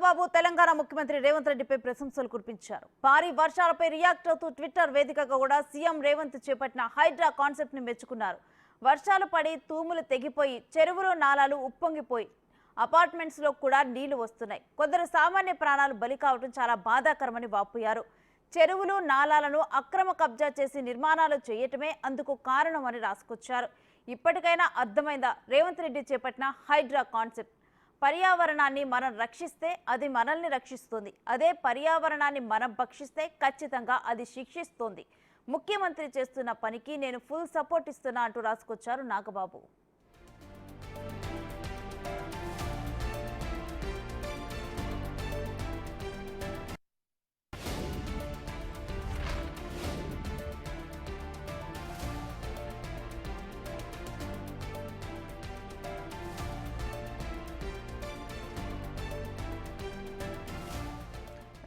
నాగబాబు తెలంగాణ ముఖ్యమంత్రి రేవంత్ రెడ్డిపై ప్రశంసలు కురిపించారు. భారీ వర్షాలపై రియాక్ట్ అవుతూ ట్విట్టర్ వేదికగా కూడా సీఎం రేవంత్ చేపట్టిన హైడ్రా కాన్సెప్ట్ ని మెచ్చుకున్నారు. వర్షాలు పడి తూములు తెగిపోయి చెరువులు నాలాలు ఉప్పొంగిపోయి అపార్ట్మెంట్స్ లో కూడా నీళ్లు వస్తున్నాయి. కొందరు సామాన్య ప్రాణాలు బలి కావడం చాలా బాధాకరమని వాపోయారు. చెరువులు నాలాలను అక్రమ కబ్జా చేసి నిర్మాణాలు చేయటమే అందుకు కారణమని రాసుకొచ్చారు. ఇప్పటికైనా అర్థమైందా రేవంత్ రెడ్డి చేపట్టిన హైడ్రా కాన్సెప్ట్? పర్యావరణాన్ని మనం రక్షిస్తే అది మనల్ని రక్షిస్తుంది. అదే పర్యావరణాన్ని మనం భక్షిస్తే ఖచ్చితంగా అది శిక్షిస్తుంది. ముఖ్యమంత్రి చేస్తున్న పనికి నేను ఫుల్ సపోర్ట్ ఇస్తున్నా అంటూ రాసుకొచ్చారు నాగబాబు.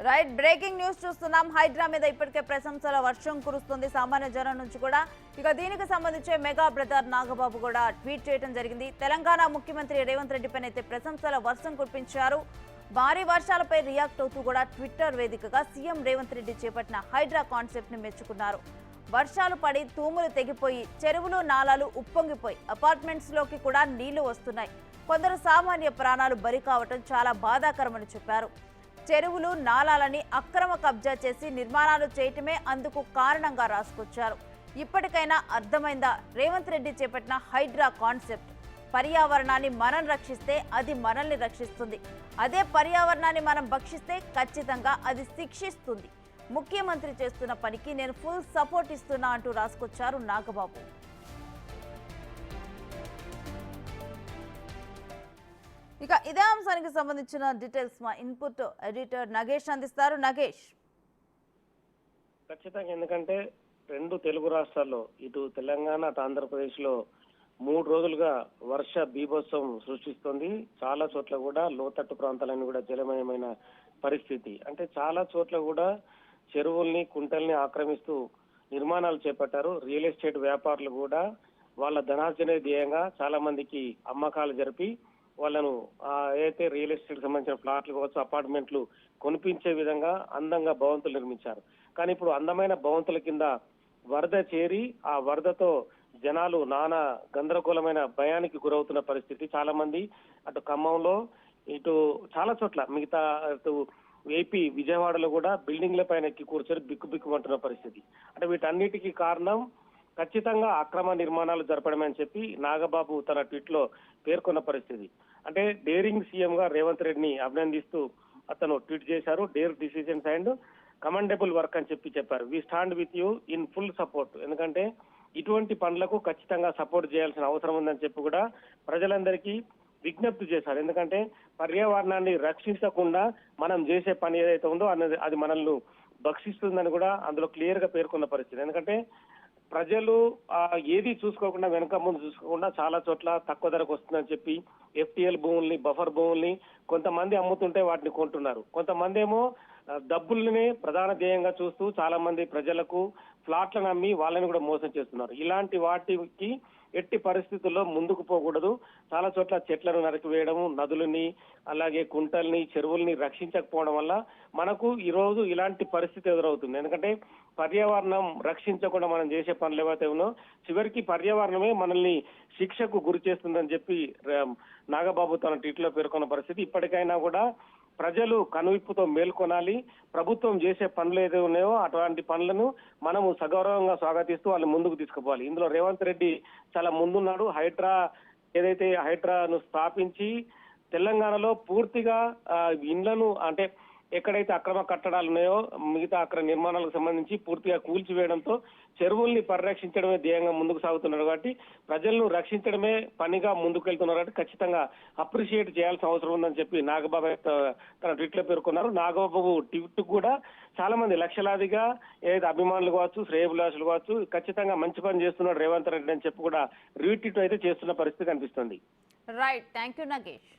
రైట్, బ్రేకింగ్ న్యూస్ చూస్తున్నాం. హైడ్రా మీద ఇప్పటికే ప్రశంసల వర్షం కురుస్తుంది సామాన్య జనం నుంచి కూడా. ఇక దీనికి సంబంధించి మెగా బ్రదర్ నాగబాబు కూడా ట్వీట్ చేయడం జరిగింది. తెలంగాణ ముఖ్యమంత్రి రేవంత్ రెడ్డిపైన అయితే ప్రశంసల వర్షం కురిపించారు. భారీ వర్షాలపై రియాక్ట్ అవుతూ కూడా ట్విట్టర్ వేదికగా సీఎం రేవంత్ రెడ్డి చేపట్టిన హైడ్రా కాన్సెప్ట్ ని మెచ్చుకున్నారు. వర్షాలు పడి తూములు తెగిపోయి చెరువులు నాలాలు ఉప్పొంగిపోయి అపార్ట్మెంట్స్ లోకి కూడా నీళ్లు వస్తున్నాయి. కొందరు సామాన్య ప్రాణాలు బలి కావటం చాలా బాధాకరమని చెప్పారు. చెరువులు నాలాలని అక్రమ కబ్జా చేసి నిర్మాణాలు చేయటమే అందుకు కారణంగా రాసుకొచ్చారు. ఇప్పటికైనా అర్థమైందా రేవంత్ రెడ్డి చేపట్టిన హైడ్రా కాన్సెప్ట్? పర్యావరణాన్ని మనం రక్షిస్తే అది మనల్ని రక్షిస్తుంది. అదే పర్యావరణాన్ని మనం భక్షిస్తే ఖచ్చితంగా అది శిక్షిస్తుంది. ముఖ్యమంత్రి చేస్తున్న పనికి నేను ఫుల్ సపోర్ట్ ఇస్తున్నా అంటూ రాసుకొచ్చారు నాగబాబు. ఇక ఇదే అంశానికి సంబంధించిన డీటెయిల్స్ మా ఇన్పుట్ ఎడిటర్ నగేష్ అందిస్తారు. నగేష్, ఖచ్చితంగా ఎందుకంటే రెండు తెలుగు రాష్ట్రాల్లో ఇటు తెలంగాణ అటు ఆంధ్రప్రదేశ్ లో 3 రోజులుగా వర్ష బీభత్సం సృష్టిస్తుంది. చాలా చోట్ల కూడా లోతట్టు ప్రాంతాలన్నీ కూడా జలమయమైన పరిస్థితి. అంటే చాలా చోట్ల కూడా చెరువుల్ని కుంటల్ని ఆక్రమిస్తూ నిర్మాణాలు చేపట్టారు. రియల్ ఎస్టేట్ వ్యాపారులు కూడా వాళ్ళ ధనార్జనే ధ్యేయంగా చాలా మందికి అమ్మకాలు జరిపి వాళ్ళను ఏదైతే రియల్ ఎస్టేట్ సంబంధించిన ఫ్లాట్లు కావచ్చు అపార్ట్మెంట్లు కొనిపించే విధంగా అందంగా భవంతులు నిర్మించారు. కానీ ఇప్పుడు అందమైన భవంతుల కింద వరద చేరి ఆ వరదతో జనాలు నానా గందరగోళమైన భయానికి గురవుతున్న పరిస్థితి. చాలా మంది అటు ఖమ్మంలో ఇటు చాలా చోట్ల మిగతా అటు ఏపీ విజయవాడలో కూడా బిల్డింగ్ల పైన ఎక్కి కూర్చొని బిక్కుబిక్కుమంటున్న పరిస్థితి. అంటే వీటన్నిటికీ కారణం ఖచ్చితంగా అక్రమ నిర్మాణాలు జరపడమే అని చెప్పి నాగబాబు తన ట్వీట్ లో పేర్కొన్న పరిస్థితి. అంటే డేరింగ్ సీఎం గా రేవంత్ రెడ్డిని అభినందిస్తూ అతను ట్వీట్ చేశారు. Dare decisions and commendable work అని చెప్పారు. We stand with you in full support. ఎందుకంటే ఇటువంటి పనులకు ఖచ్చితంగా సపోర్ట్ చేయాల్సిన అవసరం ఉందని చెప్పి కూడా ప్రజలందరికీ విజ్ఞప్తి చేశారు. ఎందుకంటే పర్యావరణాన్ని రక్షించకుండా మనం చేసే పని ఏదైతే ఉందో అది మనల్ని భక్షిస్తుందని కూడా అందులో క్లియర్ గా పేర్కొన్న పరిస్థితి. ఎందుకంటే ప్రజలు ఏది చూసుకోకుండా వెనక ముందు చూసుకోకుండా చాలా చోట్ల తక్కువ ధరకు వస్తుందని చెప్పి ఎఫ్టీఎల్ భూముల్ని బఫర్ భూముల్ని కొంతమంది అమ్ముతుంటే వాటిని కొంటున్నారు. కొంతమంది ఏమో డబ్బుల్ని ప్రధాన ధ్యేయంగా చూస్తూ చాలా మంది ప్రజలకు ఫ్లాట్లను అమ్మి వాళ్ళని కూడా మోసం చేస్తున్నారు. ఇలాంటి వాటికి ఎట్టి పరిస్థితుల్లో ముందుకు పోకూడదు. చాలా చోట్ల చెట్లను నరికివేయడం, నదులని అలాగే కుంటల్ని చెరువుల్ని రక్షించకపోవడం వల్ల మనకు ఈ రోజు ఇలాంటి పరిస్థితి ఎదురవుతుంది. ఎందుకంటే పర్యావరణం రక్షించకుండా మనం చేసే పనులు ఏవైతే ఉన్నో చివరికి పర్యావరణమే మనల్ని శిక్షకు గురి చేస్తుందని చెప్పి నాగబాబు తన ట్వీట్ లో పేర్కొన్న పరిస్థితి. ఇప్పటికైనా కూడా ప్రజలు కనువిప్పుతో మేల్కొనాలి. ప్రభుత్వం చేసే పనులు ఏదో ఉన్నాయో అటువంటి పనులను మనము సగౌరవంగా స్వాగతిస్తూ వాళ్ళు ముందుకు తీసుకుపోవాలి. ఇందులో రేవంత్ రెడ్డి చాలా ముందున్నాడు. ఏదైతే హైడ్రాను స్థాపించి తెలంగాణలో పూర్తిగా ఇండ్లను అంటే ఎక్కడైతే అక్రమ కట్టడాలు ఉన్నాయో మిగతా అక్రమ నిర్మాణాలకు సంబంధించి పూర్తిగా కూల్చివేయడంతో చెరువుల్ని పరిరక్షించడమే ధ్యేయంగా ముందుకు సాగుతున్నారు. కాబట్టి ప్రజలను రక్షించడమే పనిగా ముందుకు వెళ్తున్నారు. కాబట్టి ఖచ్చితంగా అప్రిషియేట్ చేయాల్సిన అవసరం ఉందని చెప్పి నాగబాబు తన ట్వీట్ లో పేర్కొన్నారు. నాగబాబు ట్వీట్ కూడా చాలా మంది లక్షలాదిగా ఏదైతే అభిమానులు కావచ్చు శ్రేయభిలాషులు కావచ్చు ఖచ్చితంగా మంచి పని చేస్తున్నాడు రేవంత్ రెడ్డి అని చెప్పి కూడా రీట్వీట్ అయితే చేస్తున్న పరిస్థితి కనిపిస్తుంది. Right, thank you Nagesh.